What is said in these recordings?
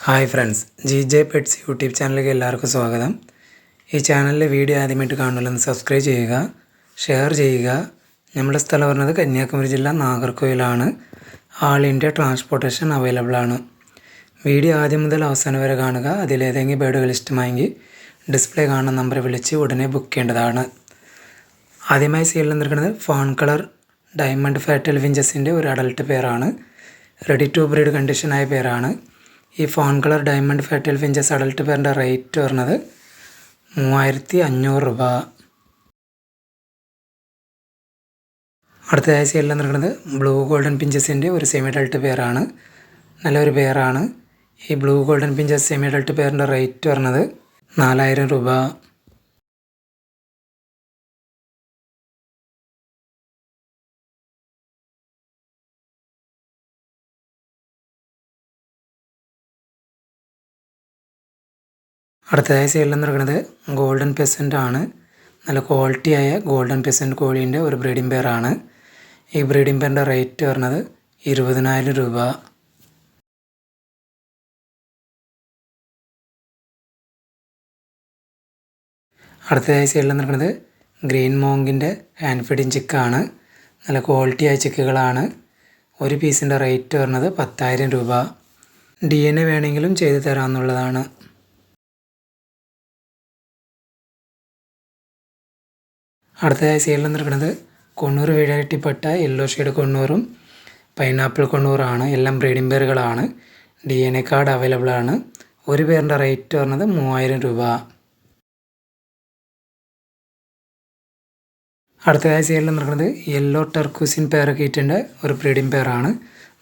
Hi friends, GJ pets YouTube ചാനലിലേക്ക് എല്ലാവർക്കും സ്വാഗതം. ഈ ചാനലിലെ വീഡിയോ ആദ്യമായിട്ട് കാണുന്നതെന്ന് സബ്സ്ക്രൈബ് ചെയ്യുക, ഷെയർ ചെയ്യുക. നമ്മുടെ സ്ഥലം പറഞ്ഞത് കന്യാകുമാരി ജില്ല നാഗർകോവിലാണ്. ആൾ ഇന്ത്യ ട്രാൻസ്പോർട്ടേഷൻ അവൈലബിൾ ആണ്. വീഡിയോ ആദ്യം മുതൽ അവസാനം വരെ കാണുക. അതിലേതെങ്കിലും ബേഡുകൾ ഇഷ്ടമായെങ്കിൽ ഡിസ്പ്ലേ കാണുന്ന നമ്പർ വിളിച്ച് ഉടനെ ബുക്ക് ചെയ്യേണ്ടതാണ്. ആദ്യമായി സെയിലിൽ നിൽക്കുന്നത് ഫാൺ കളർ ഡയമണ്ട് ഫാറ്റൽ ഫിഞ്ചസിൻ്റെ ഒരു അഡൽട്ട് പെയറാണ്. റെഡി ടു ബ്രീഡ് കണ്ടീഷനായ പെയറാണ്. ഈ fawn colour diamond firetail finches adult പെയറിൻ്റെ റേറ്റ് വരുന്നത് 3500 രൂപ. അടുത്തതായി സെയിലിൽ നിൽക്കുന്നത് ബ്ലൂ ഗോൾഡൻ പിഞ്ചസിൻ്റെ ഒരു സെമി അഡൽട്ട് പെയറാണ്. നല്ലൊരു പെയറാണ്. ഈ blue golden finches semi adult പെയറിൻ്റെ റേറ്റ് വരുന്നത് 4000 രൂപ. അടുത്തതായി സെയിലിൽ നിൽക്കുന്നത് ഗോൾഡൻ പെസൻ്റ് ആണ്. നല്ല ക്വാളിറ്റിയായ ഗോൾഡൻ പെസൻ്റ് കോഴീൻ്റെ ഒരു ബ്രീഡിംഗ് പെയറാണ്. ഈ ബ്രീഡിംഗ് പെയറിൻ്റെ റേറ്റ് വരുന്നത് 20000 രൂപ. അടുത്തതായി സെയിലിൽ നിൽക്കുന്നത് ഗ്രീൻ മോങ്കിൻ്റെ ഹാൻഡ് ഫീഡിങ് ചിക്കാണ്. നല്ല ക്വാളിറ്റിയായ ചിക്കുകളാണ്. ഒരു പീസിൻ്റെ റേറ്റ് വരുന്നത് 10000 രൂപ. DNA വേണമെങ്കിലും ചെയ്തു തരാമെന്നുള്ളതാണ്. അടുത്തതായി സെയിലിൽ നിൽക്കുന്നത് കൊണ്ണൂർ വെറൈറ്റിപ്പെട്ട യെല്ലോ ഷെയ്ഡ് കൊണ്ണൂറും പൈനാപ്പിൾ കൊണ്ണൂറാണ്. എല്ലാം ബ്രീഡിംഗ് പെയറുകളാണ്. DNA കാർഡ് അവൈലബിൾ ആണ്. ഒരു പെയറിൻ്റെ റേറ്റ് വരുന്നത് 3000 രൂപ. അടുത്തതായി സെയിലിൽ നിൽക്കുന്നത് യെല്ലോ ടർക്കൂസിൻ പാരക്കീറ്റിൻ്റെ ഒരു ബ്രീഡിംഗ് പെയറാണ്.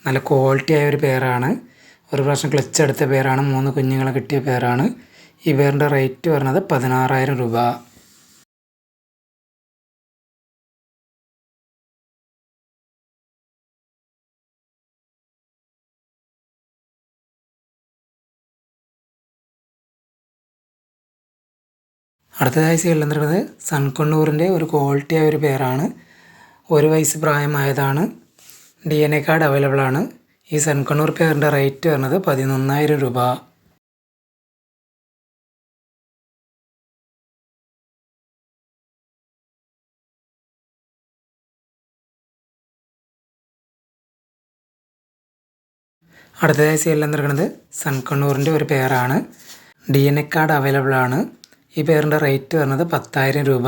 നല്ല ക്വാളിറ്റി ആയ ഒരു പെയറാണ്. ഒരു പ്രാവശ്യം ക്ലച്ച് എടുത്ത പെയറാണ്. 3 കുഞ്ഞുങ്ങളെ കിട്ടിയ പെയറാണ്. ഈ പെയറിൻ്റെ റേറ്റ് വരുന്നത് 16000 രൂപ. അടുത്തതായി സെയിലിൽ നിൽക്കുന്നത് സൺകൊണ്ണൂറിൻ്റെ ഒരു ക്വാളിറ്റിയായ ഒരു പെയറാണ്. 1 വയസ്സ് പ്രായമായതാണ്. DNA കാർഡ് അവൈലബിൾ ആണ്. ഈ സൺകൊണ്ണൂർ പെയറിൻ്റെ റേറ്റ് വരുന്നത് 11000 രൂപ. അടുത്തതായി സെയിലിൽ നിൽക്കുന്നത് സൺകൊണ്ണൂറിൻ്റെ ഒരു പെയറാണ്. DNA കാർഡ് അവൈലബിൾ ആണ്. ഈ പെയറിൻ്റെ റേറ്റ് വരുന്നത് 10000 രൂപ.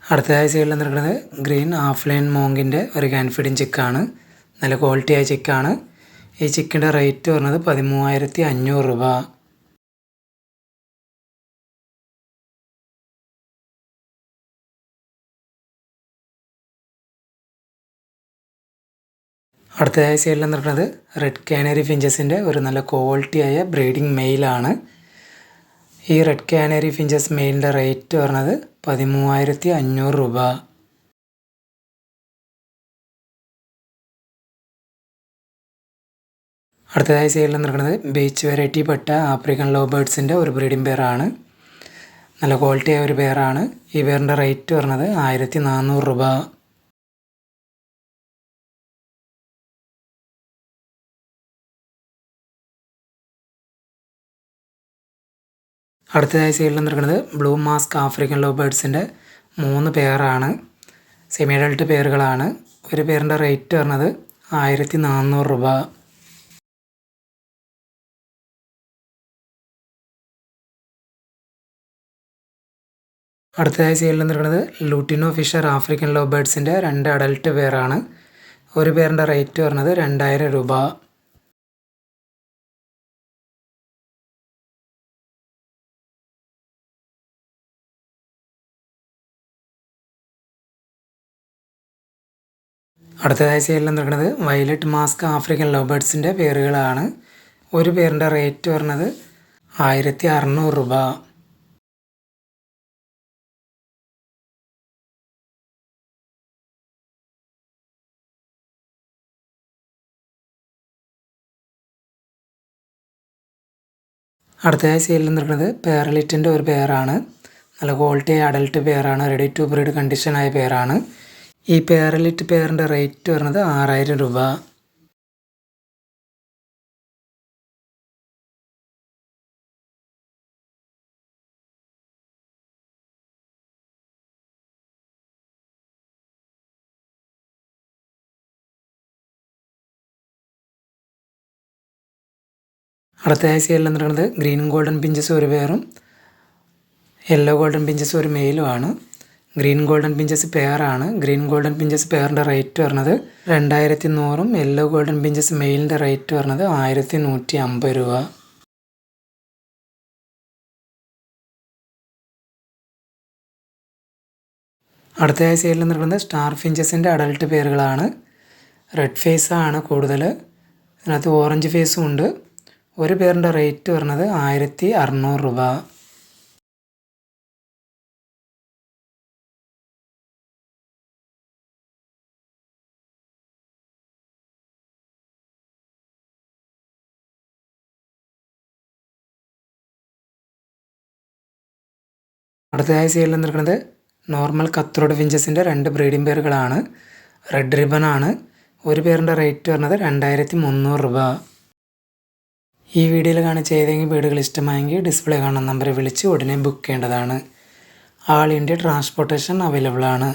അടുത്തതായി സെയിലിൽ നിൽക്കുന്നത് ഗ്രീൻ ഹാഫ് ലൈൻ മോങ്കിൻ്റെ ഒരു ഹാൻഡ് ഫീഡിങ് ചിക്കാണ്. നല്ല ക്വാളിറ്റിയായ ചിക്കാണ്. ഈ ചിക്കിൻ്റെ റേറ്റ് വരുന്നത് 13500 രൂപ. അടുത്തതായി സെയിലിൽ നിൽക്കുന്നത് റെഡ് കാനറി ഫിഞ്ചസിൻ്റെ ഒരു നല്ല ക്വാളിറ്റിയായ ബ്രീഡിംഗ് മെയിലാണ്. ഈ റെഡ് കാനറി ഫിഞ്ചസ് മെയിലിൻ്റെ റേറ്റ് വരുന്നത് 13500 രൂപ. അടുത്തതായി സെയിലിൽ നിൽക്കുന്നത് ബീച്ച് വെറൈറ്റി പെട്ട ആഫ്രിക്കൻ ലവ് ബേർഡ്സിൻ്റെ ഒരു ബ്രീഡിംഗ് പെയറാണ്. നല്ല ക്വാളിറ്റിയായ ഒരു പെയറാണ്. ഈ പെയറിൻ്റെ റേറ്റ് വരുന്നത് 1400 രൂപ. അടുത്തതായി സെയിലിൽ നിൽക്കുന്നത് ബ്ലൂ മാസ്ക് ആഫ്രിക്കൻ ലവ് ബേർഡ്സിൻ്റെ 3 പെയറാണ്. സെമി അഡൽട്ട് പെയറുകളാണ്. ഒരു പെയറിൻ്റെ റേറ്റ് വരുന്നത് 1400 രൂപ. അടുത്തതായി സെയിലിൽ നിൽക്കുന്നത് ലൂട്ടിനോ ഫിഷർ ആഫ്രിക്കൻ ലവ് ബേർഡ്സിൻ്റെ 2 അഡൽട്ട് പെയറാണ്. ഒരു പെയറിൻ്റെ റേറ്റ് വരുന്നത് 2000 രൂപ. അടുത്തതായി സെയിലിൽ നിൽക്കുന്നത് വയലറ്റ് മാസ്ക് ആഫ്രിക്കൻ ലവ് ബേർഡ്സിൻ്റെ പെയറുകളാണ്. ഒരു പെയറിൻ്റെ റേറ്റ് വരുന്നത് 1600 രൂപ. അടുത്തതായി സെയിലിൽ നിൽക്കുന്നത് പേർലിറ്റിൻ്റെ ഒരു പെയറാണ്. നല്ല ക്വാളിറ്റി അഡൽട്ട് പെയറാണ്, റെഡി ടു ബ്രീഡ് കണ്ടീഷനായ പെയറാണ്. ഈ പെയറിലിട്ട് പെയറിൻ്റെ റേറ്റ് വരുന്നത് 6000 രൂപ. അടുത്തതായി സെയിലിൽ നിൽക്കുന്നത് ഗ്രീൻ ഗോൾഡൻ പിഞ്ചസ് ഒരു പെയറും യെല്ലോ ഗോൾഡൻ പിഞ്ചസ് ഒരു മെയിലുമാണ്. ഗ്രീൻ ഗോൾഡൻ പിഞ്ചസ് പെയറാണ്. ഗ്രീൻ ഗോൾഡൻ പിഞ്ചസ് പെയറിൻ്റെ റേറ്റ് വരുന്നത് 2100 യെല്ലോ ഗോൾഡൻ പിഞ്ചസ് മെയിലിൻ്റെ റേറ്റ് വരുന്നത് 1150 രൂപ. അടുത്തതായി സെയിലിൽ നിൽക്കുന്നത് സ്റ്റാർ ഫിഞ്ചസിൻ്റെ അഡൽട്ട് പെയറുകളാണ്. റെഡ് ഫേസാണ് കൂടുതൽ, ഇതിനകത്ത് ഓറഞ്ച് ഫേസും ഉണ്ട്. ഒരു പെയറിൻ്റെ റേറ്റ് വരുന്നത് 1600 രൂപ. അടുത്തതായി സെയിലിൽ നിൽക്കുന്നത് നോർമൽ കത്രോഡ് ഫിഞ്ചസിൻ്റെ 2 ബ്രീഡിംഗ് പെയറുകളാണ്. റെഡ് റിബണാണ്. ഒരു പെയറിൻ്റെ റേറ്റ് വരുന്നത് 2300 രൂപ. ഈ വീഡിയോയിൽ കാണിച്ച ഏതെങ്കിലും ബേഡുകൾ ഇഷ്ടമായെങ്കിൽ ഡിസ്പ്ലേ കാണുന്ന നമ്പറിൽ വിളിച്ച് ഉടനെ ബുക്ക് ചെയ്യേണ്ടതാണ്. ആൾ ഇന്ത്യ ട്രാൻസ്പോർട്ടേഷൻ അവൈലബിൾ ആണ്.